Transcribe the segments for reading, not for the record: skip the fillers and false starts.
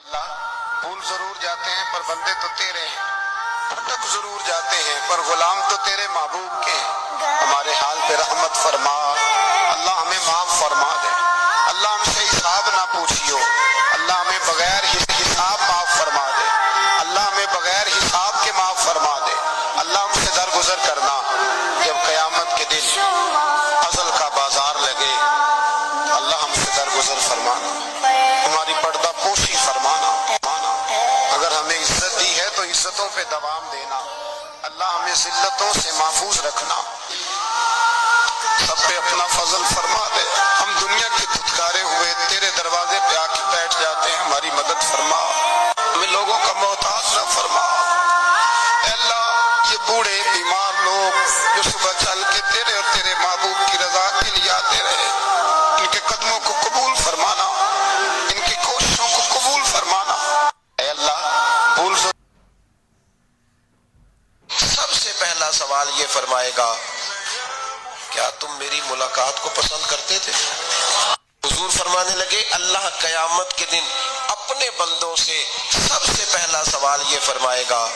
اللہ بھول ضرور جاتے ہیں پر بندے تو تیرے ہیں، بھٹک ضرور جاتے ہیں پر غلام تو تیرے محبوب کے ہیں۔ ہمارے حال پہ رحمت فرما، اللہ ہمیں معاف فرما دے، اللہ ہم سے حساب نہ پوچھیو، اللہ ہمیں بغیر حساب معاف فرما دے، اللہ ہمیں بغیر حساب کے معاف فرما دے، اللہ ہم سے درگزر کرنا جب قیامت کے دن ازل کا بازار لگے، اللہ ہم سے درگزر فرمانا، ہماری پردہ پوشی فرمانا، اگر ہمیں عزت دی ہے تو عزتوں پہ دوام دینا، اللہ ہمیں ذلتوں سے محفوظ رکھنا، سب پہ اپنا فضل فرما دے۔ ہم دنیا کے دھتکارے ہوئے تیرے دروازے پہ آ کے بیٹھ جاتے ہیں، ہماری مدد فرما، ہمیں لوگوں کا محتاج نہ فرما۔ اے اللہ یہ بوڑھے بیمار لوگ جو صبح چل کے تیرے اور تیرے محبوب کی رضا کے لیے آتے رہے، ان کے قدموں کو قبول فرمانا، ان کی کوششوں کو قبول فرمانا۔ اے اللہ بھول سب سے پہلا سوال یہ فرمائے گا، کیا تم میری ملاقات کو پسند کرتے تھے؟ حضور فرمانے لگے اللہ قیامت کے دن اپنے بندوں سے سب سے پہلا سوال یہ فرمائے گا،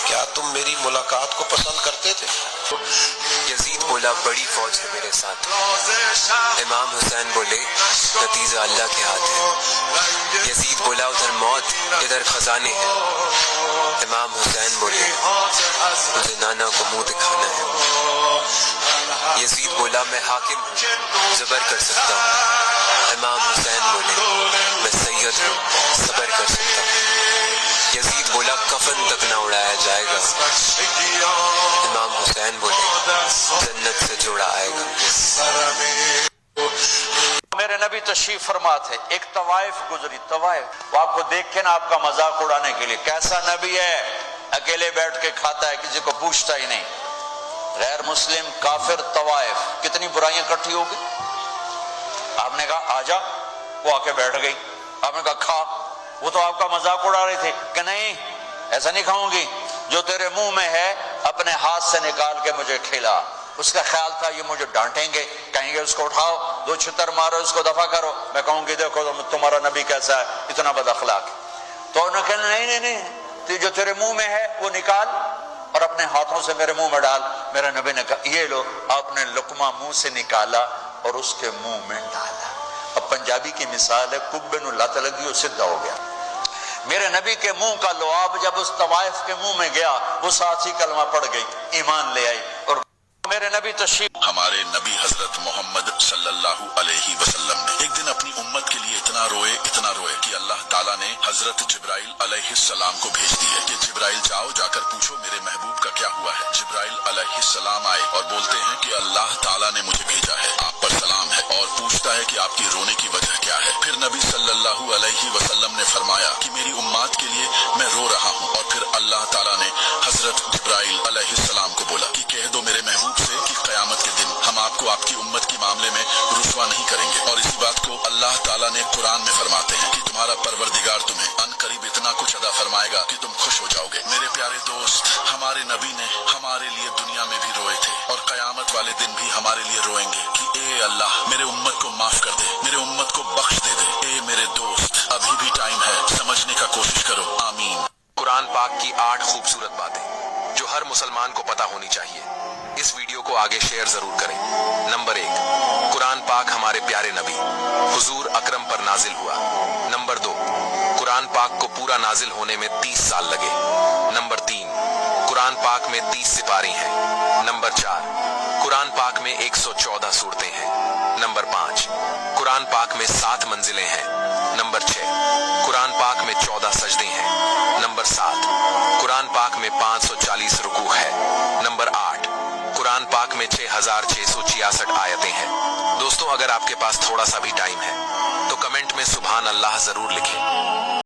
کیا تم میری ملاقات کو پسند کرتے تھے؟ یزید بولا بڑی فوج ہے میرے ساتھ، امام حسین بولے نتیجہ اللہ کے ہاتھ ہے، یزید بولا ادھر موت ادھر خزانے ہیں، امام حسین بولے مجھے نانا کو منہ دکھانا ہے، یزید بولا میں حاکم ہوں زبر کر سکتا ہوں، امام حسین بولے میں سید ہوں صبر کر سکتا ہوں، یزید بولا کفن تک نہ اڑایا جائے گا، امام حسین بولے جنت سے جوڑا آئے گا۔ میرے نبی تشریف فرما تھے، ایک طوائف گزری، طوائف وہ آپ کو دیکھ کے نا آپ کا مذاق اڑانے کے لیے، کیسا نبی ہے اکیلے بیٹھ کے کھاتا ہے کسی کو پوچھتا ہی نہیں، غیر مسلم کافر طوائف کتنی برائیاں اکٹھی ہو گئی۔ آپ نے کہا آجا، وہ آ کے بیٹھ گئی، آپ نے کہا کھا، وہ تو آپ کا مذاق اڑا رہے تھے کہ نہیں ایسا نہیں کھاؤں گی، جو تیرے منہ میں ہے اپنے ہاتھ سے نکال کے مجھے کھلا۔ اس کا خیال تھا یہ مجھے ڈانٹیں گے، کہیں گے اس کو اٹھاؤ دو چھتر مارو اس کو دفع کرو، میں کہوں گی دیکھو تمہارا نبی کیسا ہے اتنا بد اخلاق۔ تو انہوں نے کہا نہیں جو تیرے منہ میں ہے وہ نکال اور اپنے ہاتھوں سے میرے منہ میں ڈال۔ میرے نبی نے کہا یہ لو، آپ نے لقمہ منہ سے نکالا اور اس کے منہ میں ڈالا۔ اب پنجابی کی مثال ہے کبے نو لت لگی اور سدھا ہو گیا۔ میرے نبی کے منہ کا لعاب جب اس طوائف کے منہ میں گیا، وہ ساتھ ہی کلمہ پڑھ گئی، ایمان لے آئی۔ اور میرے نبی تشریف ہمارے نبی حضرت محمد صلی اللہ علیہ وسلم نے ایک دن اپنی امت کے لیے اتنا روئے کہ اللہ تعالیٰ نے حضرت جبرائیل علیہ السلام کو بھیج دیے کہ جبرائیل جاؤ جا کر پوچھو میرے محبوب کا کیا ہوا ہے۔ جبرائیل علیہ السلام آئے اور بولتے ہیں کہ اللہ تعالیٰ نے مجھے بھیجا ہے، آپ پر سلام ہے، اور پوچھتا ہے کہ آپ کی رونے کی وجہ کیا ہے۔ پھر نبی صلی اللہ علیہ وسلم نے فرمایا کہ میری امت کے لیے میں رو رہا ہوں، اور پھر اللہ تعالیٰ نے حضرت جبرائیل علیہ السلام کو بولا کہ کہہ دو میرے محبوب سے کہ قیامت کے دن ہم آپ کو آپ کی امت کے معاملے میں رسوا نہیں کریں گے۔ اور اسی بات کو اللہ تعالیٰ نے قرآن میں فرماتے ہیں کہ تمہارا پروردگار تمہیں ان قریب اتنا کچھ عطا فرمائے گا کہ تم خوش ہو جاؤ گے۔ میرے پیارے دوست، ہمارے نبی نے ہمارے لیے دنیا میں بھی روئے تھے اور قیامت والے دن بھی ہمارے لیے روئیں گے کہ اے اللہ میرے امت کو معاف کر دے، میرے امت کو بخش دے دے۔ اے میرے دوست ابھی بھی ٹائم ہے، سمجھنے کا کوشش کرو۔ آمین۔ قرآن پاک کی 8 خوبصورت باتیں جو ہر مسلمان کو پتہ ہونی چاہیے۔ اس ویڈیو کو آگے شیئر ضرور کریں۔ نمبر 1، قرآن پاک ہمارے پیارے نبی حضور اکرم پر نازل ہوا۔ نمبر 2، قرآن پاک کو پورا نازل ہونے میں 30 سال لگے۔ نمبر 3، قرآن پاک میں 30 سپارے ہیں۔ نمبر 4، قرآن پاک میں 114 سورتیں ہیں۔ نمبر 5، قرآن پاک میں 7 منزلیں ہیں۔ نمبر 6، قرآن پاک میں 14 سجدے ہیں۔ نمبر 7، قرآن پاک میں 540 رکوع ہے۔ نمبر 8، قرآن پاک میں 6666 آیتیں ہیں۔ دوستوں اگر آپ کے پاس تھوڑا سا بھی ٹائم ہے تو کمنٹ میں سبحان اللہ ضرور لکھیں۔